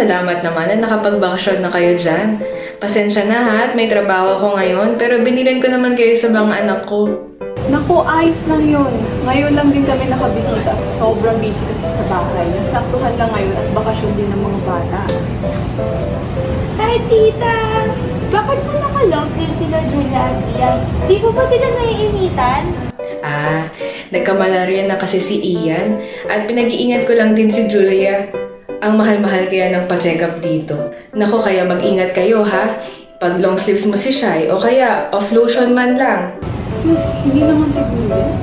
salamat naman na nakapagbakasyon na kayo dyan. Pasensya na ha, at may trabaho ako ngayon, pero binilin ko naman kayo sa mga anak ko. Naku, ayos lang yun. Ngayon lang din kami nakabisita at sobrang busy kasi sa bahay. Nasaktuhan lang ngayon at bakasyon din ng mga bata. Hi, tita! Bakit po naka-long sleeve sila Julia at Ian? Di po ba sila naiinitan? Nagkamalarya na kasi si Ian at pinag-iingat ko lang din si Julia. Ang mahal-mahal kaya ng pa-check up dito. Nako, kaya mag-ingat kayo ha. Pag long sleeves mo si Shai o kaya off lotion man lang. Sus, hindi naman siguro.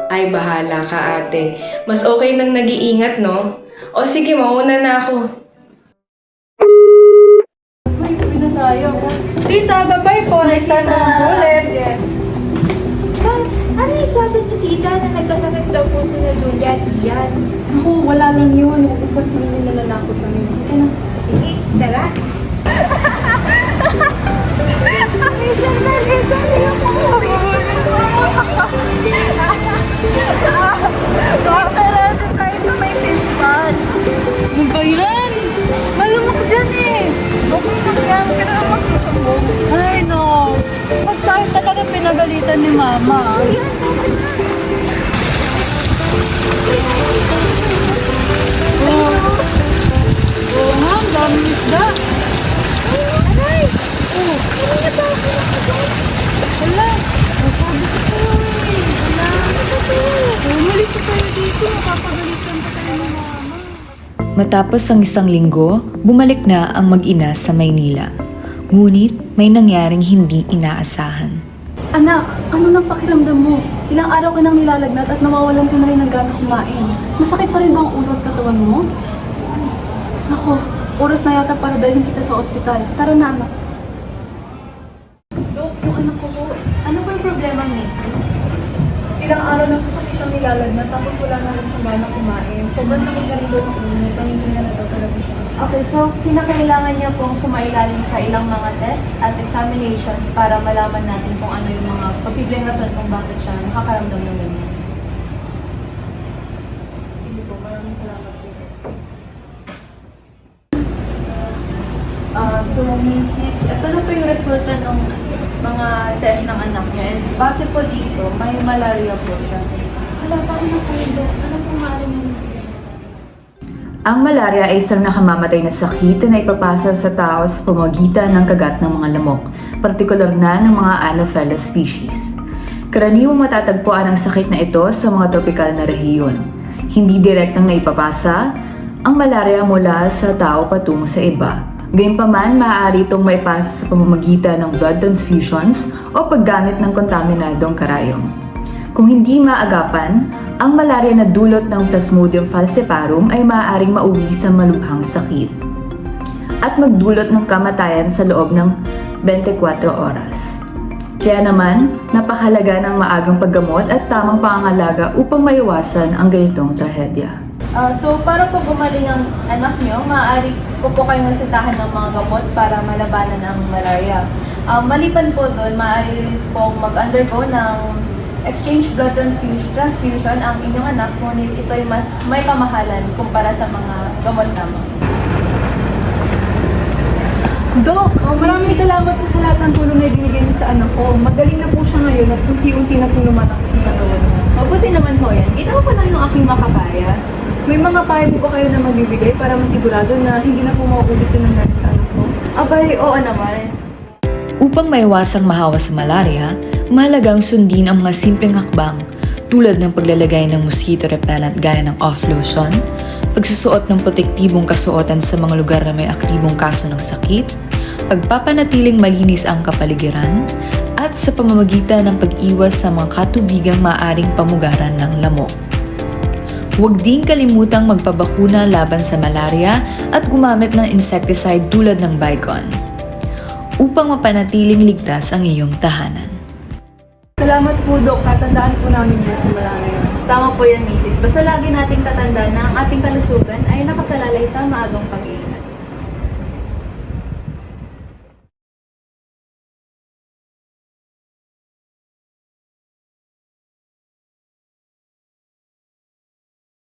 Ay, bahala ka ate. Mas okay nang nag-iingat, no? O sige, mauna na ako. Uy, uwi na tayo. Tita, bye-bye po. Next time na ulit. Ano yung sabi ni tita na nagkasakit daw po sila Julia at Ian? Naku, wala lang yun. Upansin nila nalalakot lang yun. Kaya na. Sige, tara. Tara, doon tayo sa may fish pond. Ano ba yan? Malamok dyan eh. Okay lang yan, pero magsusumbong. Ay, no. Pag tayo talaga pinagalitan ni Mama. Oo nga, ang daming isda. Aray! Oh, kanina ba ako nakagod? Wala. Sabi ko po eh. Wala. Bumalik ko tayo dito. Nakapagalitan pa tayo ni Mama. Matapos ang isang linggo, bumalik na ang mag-ina sa Maynila. Ngunit may nangyaring hindi inaasahan. Anak, ano nang pakiramdam mo? Ilang araw ka nang nilalagnat at nawawalan ka na rin ng gana kumain. Masakit pa rin ba ang ulo at katawan mo? Nako, oras na yata para dalhin kita sa ospital. Tara na, anak. Dok, yung anak ko po. Ano ba yung problema, miss? Ilang araw na po kasi siyang nilalagnat tapos wala na rin siyang gana kumain. Sobrang sakit na rin doon ang ulo niya. Pahihina na daw talaga siya. Okay, so kinakailangan niya pong sumailalim sa ilang mga tests at examinations para malaman natin kung ano yung mga posibleng rason kung bakit siya nakakaramdam ng ganyan. Sige po, maraming salamat po. So, Mrs., ito na po yung resulta ng mga test ng anak niya. And base po dito, may malaria po siya. Hala, paano na po yun, Dok? Ano pong maaaring namin? Ang malaria ay isang nakamamatay na sakit na ipapasa sa tao sa pamamagitan ng kagat ng mga lamok, partikular na ng mga Anopheles species. Karaniwang matatagpuan ang sakit na ito sa mga tropikal na rehiyon. Hindi direktang naipapasa ang malaria mula sa tao patungo sa iba. Gayunpaman, maaari itong maipasa sa pamamagitan ng blood transfusions o paggamit ng kontaminadong karayom. Kung hindi maagapan, ang malaria na dulot ng Plasmodium falciparum ay maaaring mauwi sa malubhang sakit at magdulot ng kamatayan sa loob ng 24 oras. Kaya naman, napakahalaga ng maagang paggamot at tamang pangangalaga upang maiwasan ang ganitong trahedya. So, para po gumaling ang anak niyo, maaari ko po kayong resetahan ng mga gamot para malabanan ang malaria. Maliban po doon, maaari pong mag-undergo ng exchange blood transfusion ang inyong anak, ngunit ito ay mas may kamahalan kumpara sa mga gamot lamang. Dok, maraming salamat po sa lahat ng tulong na ibinigay niyo sa anak ko. Magaling na po siya ngayon at unti-unti na po lumalakas ang katawan niya. Mabuti naman ho yan. Ginawa ko lang yung aking makakaya. May mga payo po ba kayo na magbibigay para masigurado na hindi na po mauulit yung nangyari sa anak ko? Abay, oo naman. Upang maiwasang mahawa sa malaria, mahalagang sundin ang mga simpleng hakbang tulad ng paglalagay ng mosquito repellent gaya ng off lotion, pagsusuot ng protektibong kasuotan sa mga lugar na may aktibong kaso ng sakit, pagpapanatiling malinis ang kapaligiran, at sa pamamagitan ng pag-iwas sa mga katubigang maaring pamugaran ng lamok. Huwag din kalimutang magpabakuna laban sa malaria at gumamit ng insecticide tulad ng Baygon upang mapanatiling ligtas ang iyong tahanan. Salamat po, Dok. Tatandaan po namin yan sa malaria. Tama po yan, Mrs. Basta lagi nating tatandaan na ang ating kalusugan ay nakasalalay sa maagang pag-iingat.